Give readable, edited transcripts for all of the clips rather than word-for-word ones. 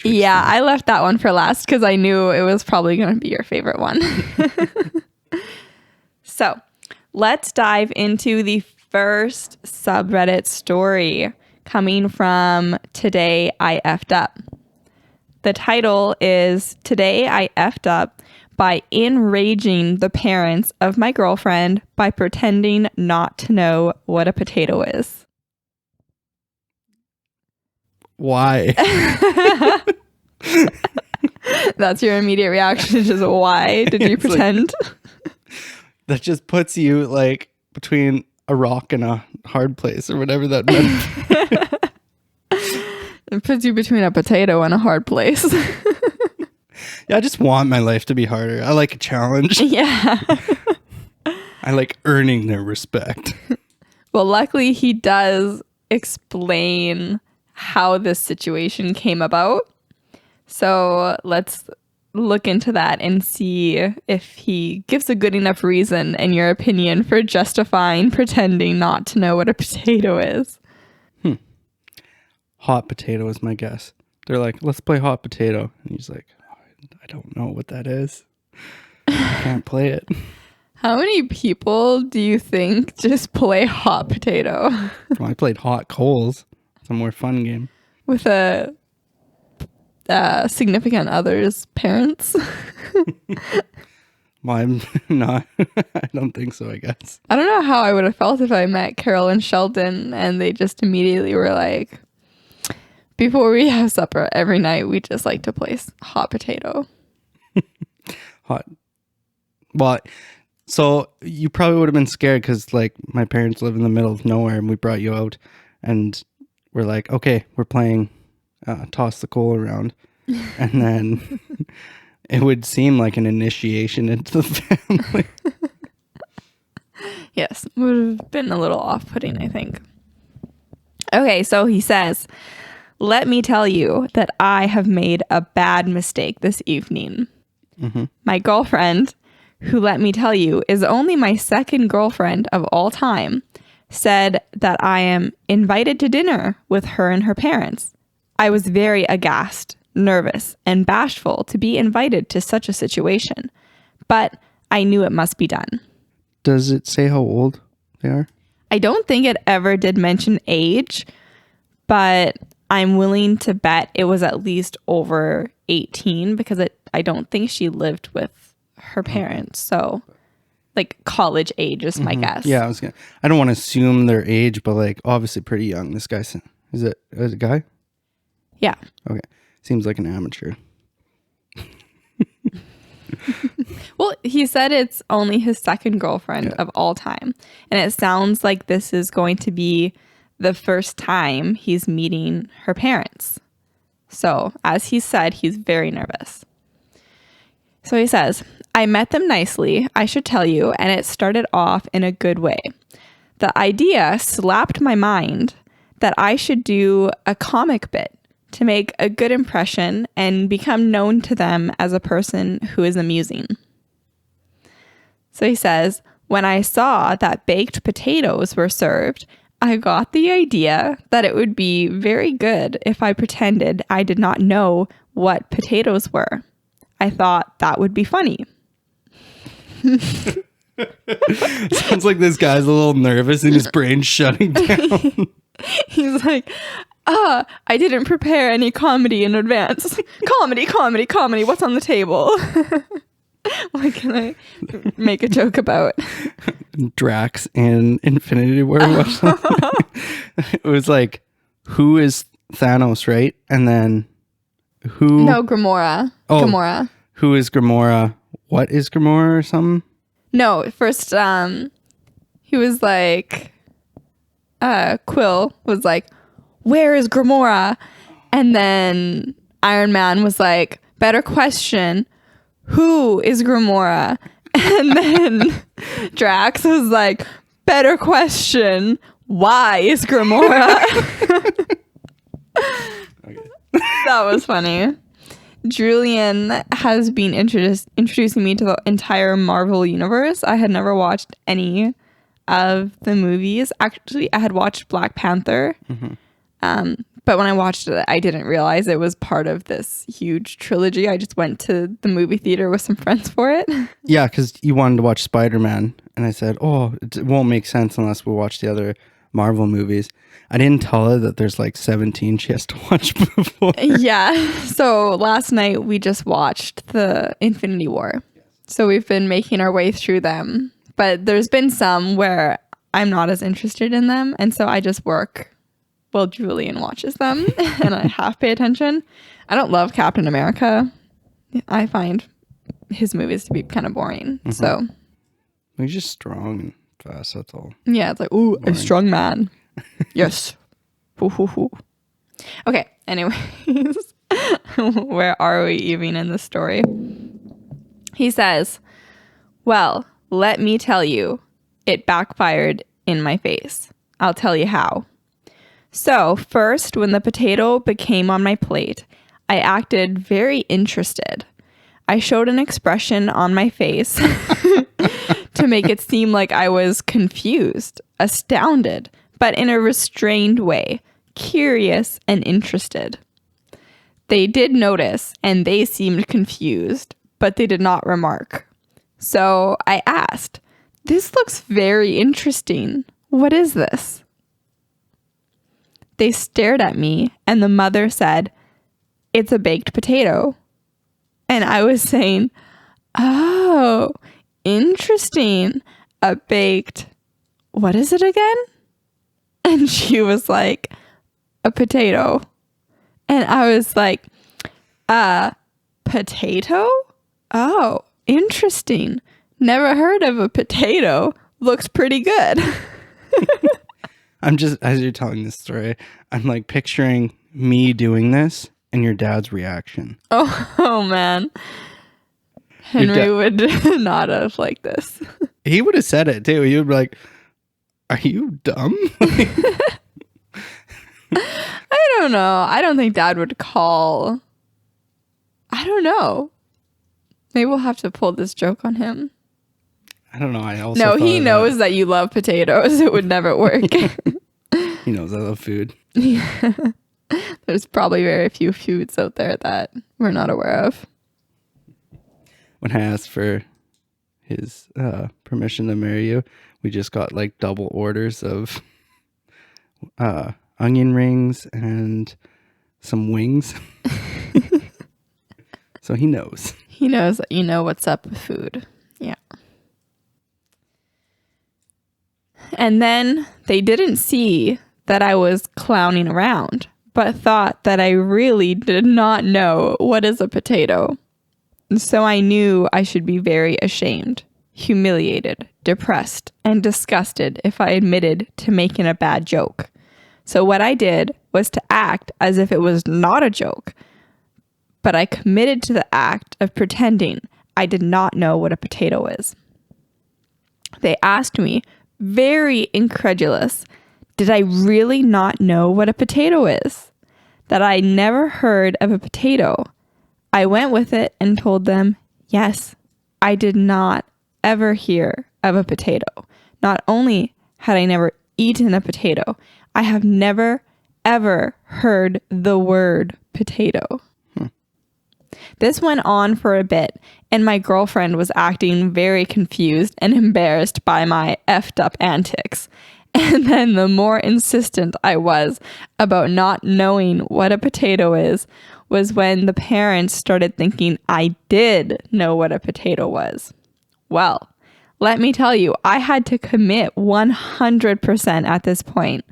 Yeah, I left that one for last because I knew it was probably going to be your favorite one. So let's dive into the first subreddit story coming from Today I Effed Up. The title is Today I Effed Up by enraging the parents of my girlfriend by pretending not to know what a potato is. Why? That's your immediate reaction, just why did you pretend? That just puts you like between a rock and a hard place or whatever that meant. It puts you between a potato and a hard place. Yeah, I just want my life to be harder. I like a challenge. Yeah. I like earning their respect. Well, luckily he does explain how this situation came about. So let's look into that and see if he gives a good enough reason, in your opinion, for justifying pretending not to know what a potato is. Hot potato is my guess. They're like, let's play hot potato. And he's like, I don't know what that is. I can't play it. How many people do you think just play hot potato? Well, I played hot coals. It's a more fun game. With a significant other's parents? Well, I'm not. I don't think so, I guess. I don't know how I would have felt if I met Carol and Sheldon and they just immediately were like, before we have supper every night, we just like to play hot potato. Hot. Well, so you probably would have been scared because like my parents live in the middle of nowhere and we brought you out and we're like, okay, we're playing toss the coal around. And then it would seem like an initiation into the family. Yes, would have been a little off-putting, I think. Okay, so he says, let me tell you that I have made a bad mistake this evening. Mm-hmm. My girlfriend, who, let me tell you, is only my second girlfriend of all time, said that I am invited to dinner with her and her parents. I was very aghast, nervous, and bashful to be invited to such a situation, but I knew it must be done. Does it say how old they are? I don't think it ever did mention age, but I'm willing to bet it was at least over 18 because I don't think she lived with her parents. So like college age is my guess. Yeah, I don't want to assume their age, but like obviously pretty young. This guy, is it a guy? Yeah. Okay. Seems like an amateur. Well, he said it's only his second girlfriend of all time. And it sounds like this is going to be the first time he's meeting her parents. So, as he said, he's very nervous. So he says, I met them nicely, I should tell you, and it started off in a good way. The idea slapped my mind that I should do a comic bit to make a good impression and become known to them as a person who is amusing. So he says, when I saw that baked potatoes were served, I got the idea that it would be very good if I pretended I did not know what potatoes were. I thought that would be funny. Sounds like this guy's a little nervous and his brain's shutting down. He's like, I didn't prepare any comedy in advance. Comedy. What's on the table? What can I make a joke about? Drax and Infinity War. It was like, who is Thanos, right? And then who? No, Gamora. Oh, Gamora. Who is Gamora? What is Gamora or something? No, first, he was like, Quill was like, where is Gamora? And then Iron Man was like, better question, who is Gamora? And then Drax was like, better question, why is Gamora? Okay. That was funny. Julian has been introducing me to the entire Marvel universe. I had never watched any of the movies. Actually, I had watched Black Panther, But when I watched it, I didn't realize it was part of this huge trilogy. I just went to the movie theater with some friends for it. Yeah, because you wanted to watch Spider-Man. And I said, oh, it won't make sense unless we watch the other Marvel movies. I didn't tell her that there's like 17 she has to watch before. Yeah. So last night we just watched the Infinity War. So we've been making our way through them. But there's been some where I'm not as interested in them. And so I just work while Julian watches them and I half pay attention. I don't love Captain America. I find his movies to be kind of boring. Mm-hmm. So he's just strong and fast, that's all. Yeah, it's like, ooh, boring. A strong man. Yes. Okay, anyways. Where are we even in the story? He says, well, let me tell you, it backfired in my face. I'll tell you how. So first, when the potato became on my plate, I acted very interested. I showed an expression on my face to make it seem like I was confused, astounded, but in a restrained way, curious and interested. They did notice and they seemed confused, but they did not remark. So I asked, this looks very interesting. What is this? They stared at me and the mother said, it's a baked potato. And I was saying, oh, interesting. A baked, what is it again? And she was like, a potato. And I was like, a potato? Oh, interesting. Never heard of a potato. Looks pretty good. I'm just, as you're telling this story, I'm like picturing me doing this and your dad's reaction. Oh man. Henry would not have liked this. He would have said it too. He would be like, are you dumb? I don't know. I don't think Dad would call. I don't know. Maybe we'll have to pull this joke on him. I don't know. No, he knows that you love potatoes. It would never work. He knows I love food. Yeah. There's probably very few foods out there that we're not aware of. When I asked for his permission to marry you, we just got like double orders of onion rings and some wings. So he knows. He knows that you know what's up with food. Yeah. And then they didn't see that I was clowning around, but thought that I really did not know what is a potato. So I knew I should be very ashamed, humiliated, depressed, and disgusted if I admitted to making a bad joke. So what I did was to act as if it was not a joke, but I committed to the act of pretending I did not know what a potato is. They asked me, very incredulous, did I really not know what a potato is? That I never heard of a potato. I went with it and told them, yes, I did not ever hear of a potato. Not only had I never eaten a potato, I have never, ever heard the word potato. This went on for a bit, and my girlfriend was acting very confused and embarrassed by my effed up antics. And then the more insistent I was about not knowing what a potato is, was when the parents started thinking I did know what a potato was. Well, let me tell you, I had to commit 100% at this point.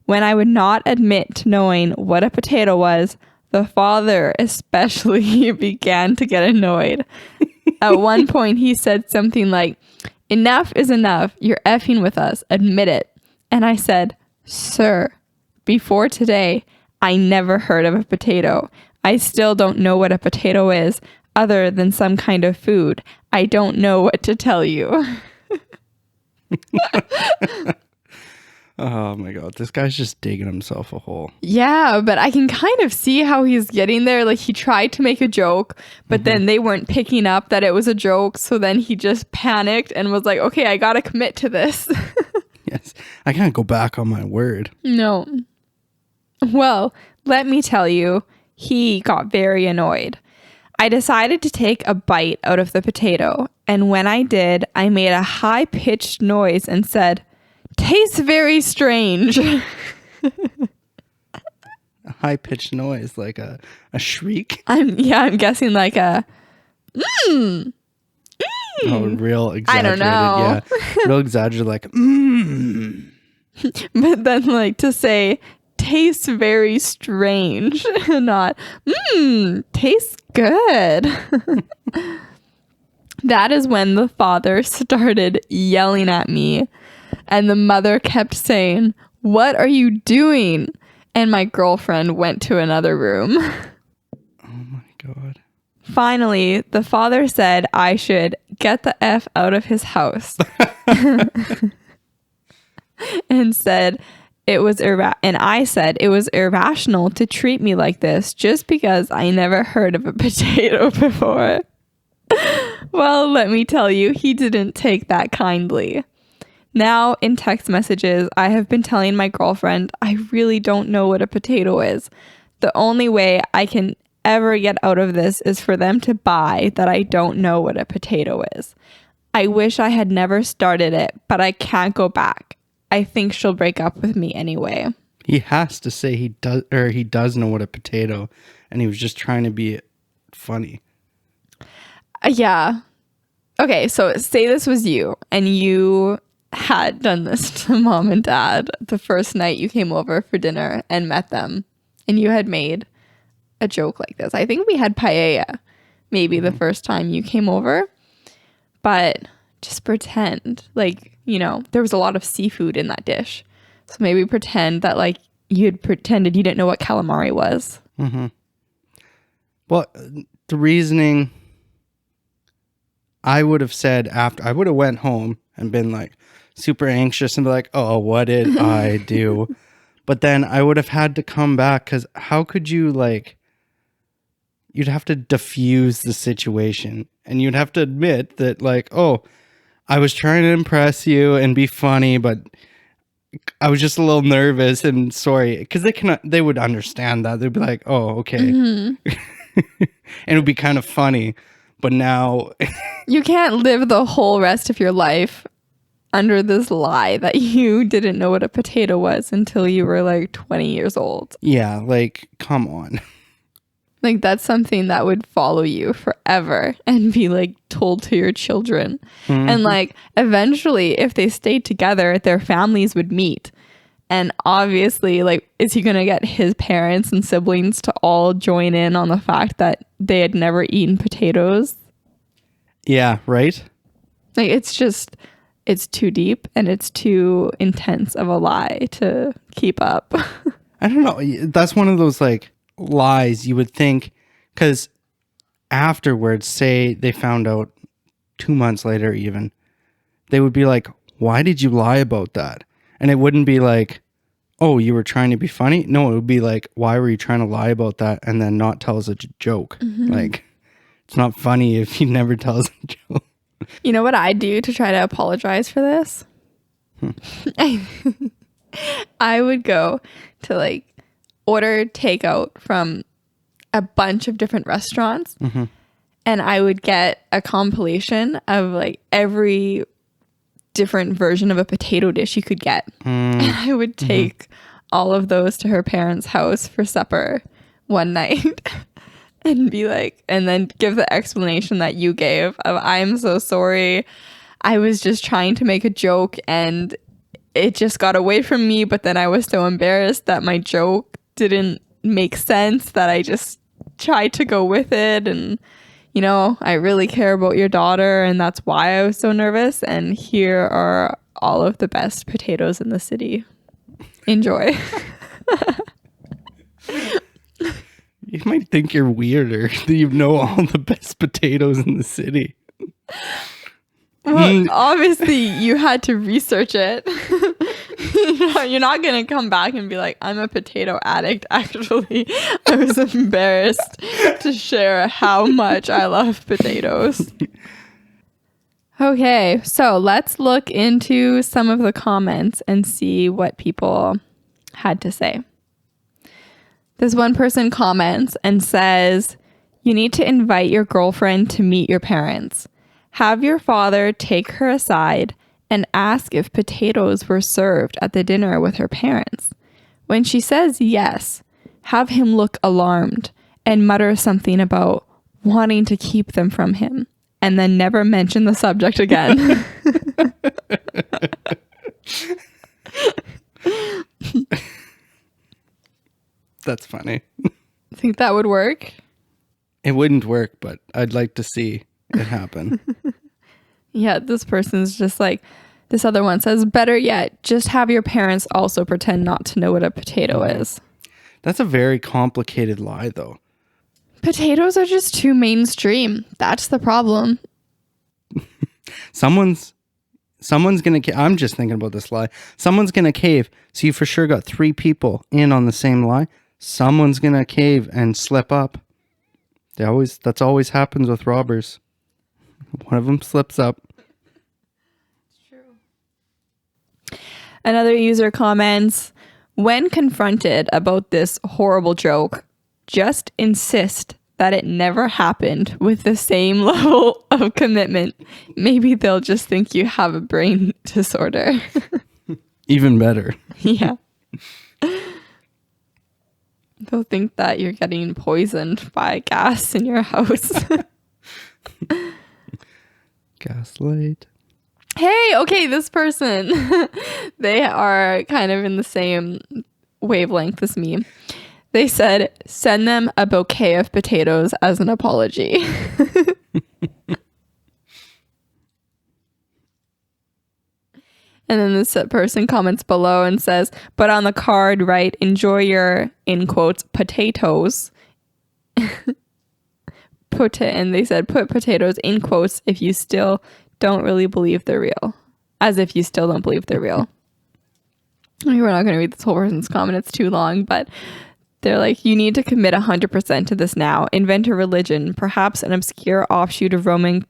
When I would not admit to knowing what a potato was, the father especially began to get annoyed. At one point, he said something like, enough is enough. You're effing with us. Admit it. And I said, sir, before today, I never heard of a potato. I still don't know what a potato is, other than some kind of food. I don't know what to tell you. Oh my God, this guy's just digging himself a hole. Yeah, but I can kind of see how he's getting there. Like, he tried to make a joke, but then they weren't picking up that it was a joke. So then he just panicked and was like, okay, I got to commit to this. Yes, I can't go back on my word. No. Well, let me tell you, he got very annoyed. I decided to take a bite out of the potato, and when I did, I made a high-pitched noise and said, "Tastes very strange." A high-pitched noise, like a shriek. I'm guessing like a Oh, real exaggerated. I don't know. Yeah, real exaggerated, like But then like to say tastes very strange, not tastes good. That is when the father started yelling at me, and the mother kept saying, "What are you doing?" And my girlfriend went to another room. Oh my God. Finally, the father said I should get the F out of his house. And said I said it was irrational to treat me like this just because I never heard of a potato before. Well, let me tell you, he didn't take that kindly. Now, in text messages, I have been telling my girlfriend I really don't know what a potato is. The only way I can ever get out of this is for them to buy that I don't know what a potato is. I wish I had never started it, but I can't go back. I think she'll break up with me anyway. He has to say he does know what a potato, and he was just trying to be funny. Yeah. Okay, so say this was you, and you had done this to mom and dad the first night you came over for dinner and met them, and you had made a joke like this. I think we had paella maybe the first time you came over, but just pretend like, there was a lot of seafood in that dish. So maybe pretend that like you had pretended you didn't know what calamari was. Mm-hmm. Well, the reasoning I would have said after, I would have went home and been like super anxious and be like, oh, what did I do? But then I would have had to come back, because how could you you'd have to diffuse the situation, and you'd have to admit that like, oh, I was trying to impress you and be funny, but I was just a little nervous and sorry, because they would understand that. They'd be like, oh, okay. Mm-hmm. And it would be kind of funny. But now you can't live the whole rest of your life under this lie that you didn't know what a potato was until you were like 20 years old. Yeah, like, come on. Like, that's something that would follow you forever and be like told to your children. Mm-hmm. And like eventually, if they stayed together, their families would meet. And obviously, like, is he going to get his parents and siblings to all join in on the fact that they had never eaten potatoes? Yeah, right? Like, it's too deep and it's too intense of a lie to keep up. I don't know. That's one of those like lies you would think, because afterwards, say they found out 2 months later even, they would be like, why did you lie about that? And it wouldn't be like, oh, you were trying to be funny. No, it would be like, why were you trying to lie about that and then not tell us a joke? Mm-hmm. Like, it's not funny if you never tell us a joke. You know what I do to try to apologize for this? I would go to like order takeout from a bunch of different restaurants, mm-hmm. and I would get a compilation of like every different version of a potato dish you could get. And I would take all of those to her parents' house for supper one night and be like, and then give the explanation that you gave of, I'm so sorry. I was just trying to make a joke and it just got away from me. But then I was so embarrassed that my joke didn't make sense that I just tried to go with it. And I really care about your daughter, and that's why I was so nervous. And here are all of the best potatoes in the city. Enjoy. You might think you're weirder that you know all the best potatoes in the city. Well, obviously you had to research it. You're not going to come back and be like, I'm a potato addict. Actually, I was embarrassed to share how much I love potatoes. Okay, so let's look into some of the comments and see what people had to say. This one person comments and says, you need to invite your girlfriend to meet your parents. Have your father take her aside and ask if potatoes were served at the dinner with her parents. When she says yes, have him look alarmed and mutter something about wanting to keep them from him, and then never mention the subject again. That's funny. Think that would work? It wouldn't work, but I'd like to see it happen. Yeah, this person's just like, this other one says, better yet, just have your parents also pretend not to know what a potato is. That's a very complicated lie, though. Potatoes are just too mainstream. That's the problem. Someone's gonna I'm just thinking about this lie. Someone's gonna cave. So you for sure got 3 people in on the same lie. Someone's gonna cave and slip up. That's always happens with robbers. One of them slips up. Another user comments, when confronted about this horrible joke, just insist that it never happened with the same level of commitment. Maybe they'll just think you have a brain disorder. Even better. Yeah. They'll think that you're getting poisoned by gas in your house. Gaslight. Hey, okay, this person, they are kind of in the same wavelength as me. They said, send them a bouquet of potatoes as an apology. And then this person comments below and says, but on the card, write, enjoy your, in quotes, potatoes. And they said, put potatoes in quotes if you still don't really believe they're real. As if you still don't believe they're real. I mean, we're not going to read this whole person's comment. It's too long, but they're like, you need to commit 100% to this now. Invent a religion, perhaps an obscure offshoot of Roman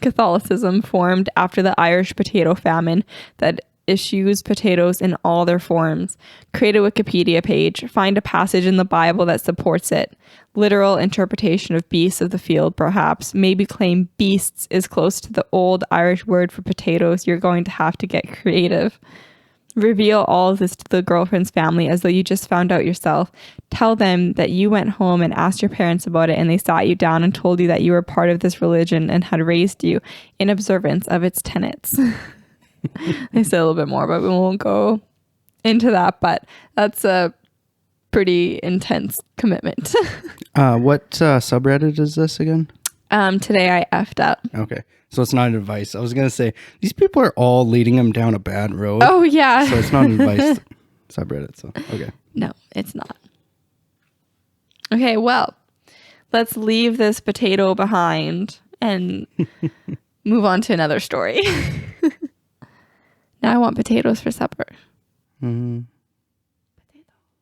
Catholicism formed after the Irish potato famine that eschews potatoes in all their forms. Create a Wikipedia page. Find a passage in the Bible that supports it. Literal interpretation of beasts of the field, perhaps. Maybe claim beasts is close to the old Irish word for potatoes. You're going to have to get creative. Reveal all of this to the girlfriend's family as though you just found out yourself. Tell them that you went home and asked your parents about it and they sat you down and told you that you were part of this religion and had raised you in observance of its tenets. They say a little bit more, but we won't go into that. But that's a pretty intense commitment. What subreddit is this again? Today I effed up. Okay. So it's not advice. I was going to say, these people are all leading him down a bad road. Oh, yeah. So it's not an advice subreddit. So, okay. No, it's not. Okay, well, let's leave this potato behind and move on to another story. Now I want potatoes for supper. Mm-hmm.